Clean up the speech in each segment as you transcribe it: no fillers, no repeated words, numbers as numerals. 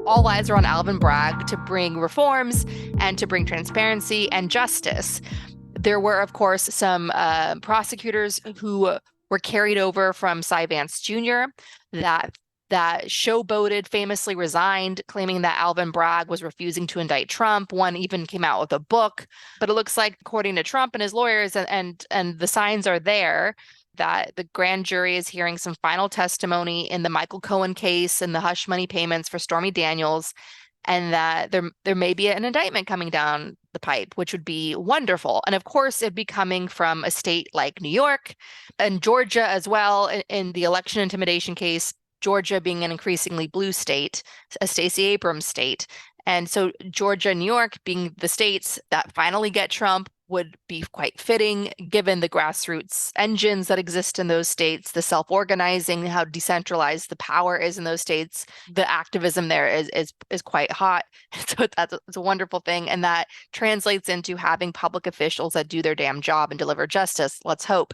All eyes are on Alvin Bragg to bring reforms and to bring transparency and justice. There were, of course, some prosecutors who were carried over from Cy Vance Jr. that showboated, famously resigned, claiming that Alvin Bragg was refusing to indict Trump. One even came out with a book. But it looks like, according to Trump and his lawyers, and the signs are there, that the grand jury is hearing some final testimony in the Michael Cohen case and the hush money payments for Stormy Daniels, and that there may be an indictment coming down the pipe, which would be wonderful. And of course, it'd be coming from a state like New York and Georgia as well in the election intimidation case, Georgia being an increasingly blue state, a Stacey Abrams state. And so Georgia and New York being the states that finally get Trump would be quite fitting, given the grassroots engines that exist in those states, the self-organizing, how decentralized the power is in those states. The activism there is quite hot. So it's a wonderful thing. And that translates into having public officials that do their damn job and deliver justice. Let's hope.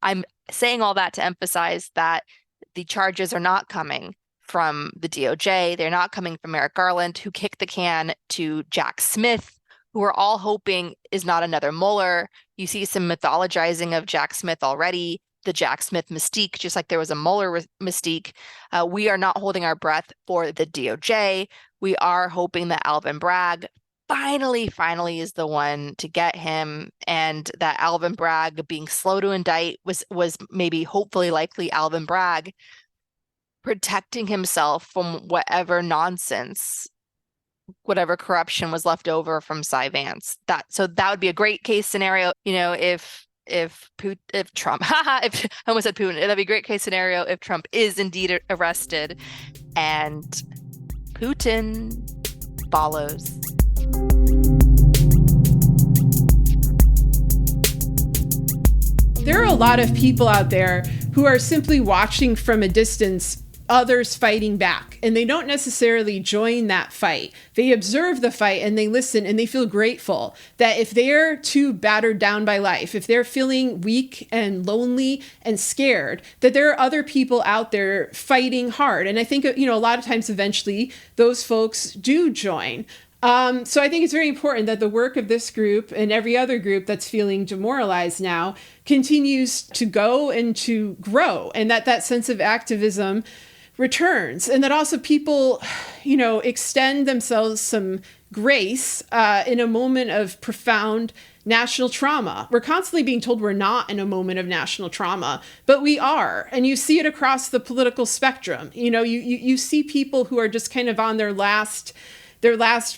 I'm saying all that to emphasize that the charges are not coming from the DOJ. They're not coming from Merrick Garland, who kicked the can to Jack Smith, who we're all hoping is not another Mueller. You see some mythologizing of Jack Smith already, the Jack Smith mystique, just like there was a Mueller mystique. We are not holding our breath for the DOJ. We are hoping that Alvin Bragg finally is the one to get him, and that Alvin Bragg being slow to indict was maybe hopefully likely Alvin Bragg protecting himself from whatever nonsense, whatever corruption was left over from Cy Vance. That would be a great case scenario, if Trump, if I almost said Putin, that'd be a great case scenario if Trump is indeed arrested and Putin follows. There are a lot of people out there who are simply watching from a distance others fighting back, and they don't necessarily join that fight. They observe the fight and they listen, and they feel grateful that if they're too battered down by life, if they're feeling weak and lonely and scared, that there are other people out there fighting hard. And I think, a lot of times eventually those folks do join. So I think it's very important that the work of this group and every other group that's feeling demoralized now continues to go and to grow, and that sense of activism returns, and that also people, extend themselves some grace in a moment of profound national trauma. We're constantly being told we're not in a moment of national trauma, but we are. And you see it across the political spectrum. You see people who are just kind of on their last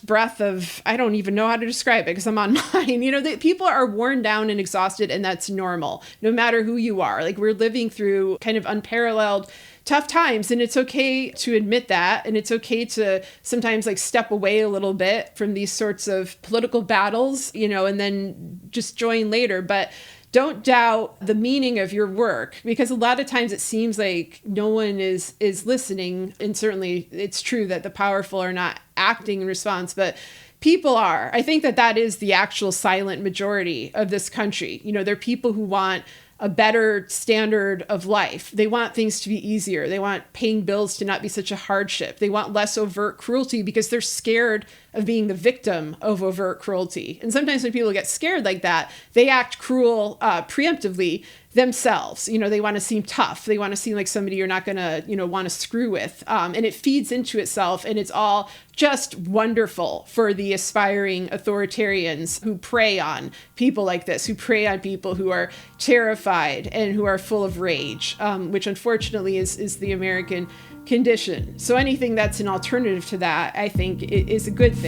breath of, I don't even know how to describe it because I'm on mine. People are worn down and exhausted, and that's normal, no matter who you are. Like, we're living through kind of unparalleled tough times, and it's okay to admit that, and it's okay to sometimes step away a little bit from these sorts of political battles, and then just join later. But don't doubt the meaning of your work, because a lot of times it seems like no one is listening. And certainly it's true that the powerful are not acting in response, but people are. I think that is the actual silent majority of this country. They're people who want a better standard of life. They want things to be easier. They want paying bills to not be such a hardship. They want less overt cruelty because they're scared of being the victim of overt cruelty. And sometimes when people get scared like that, they act cruel preemptively themselves. They want to seem tough. They want to seem like somebody you're not going to, want to screw with. And it feeds into itself, and it's all just wonderful for the aspiring authoritarians who prey on people like this, who prey on people who are terrified and who are full of rage, which unfortunately is the American condition. So anything that's an alternative to that, I think, is a good thing.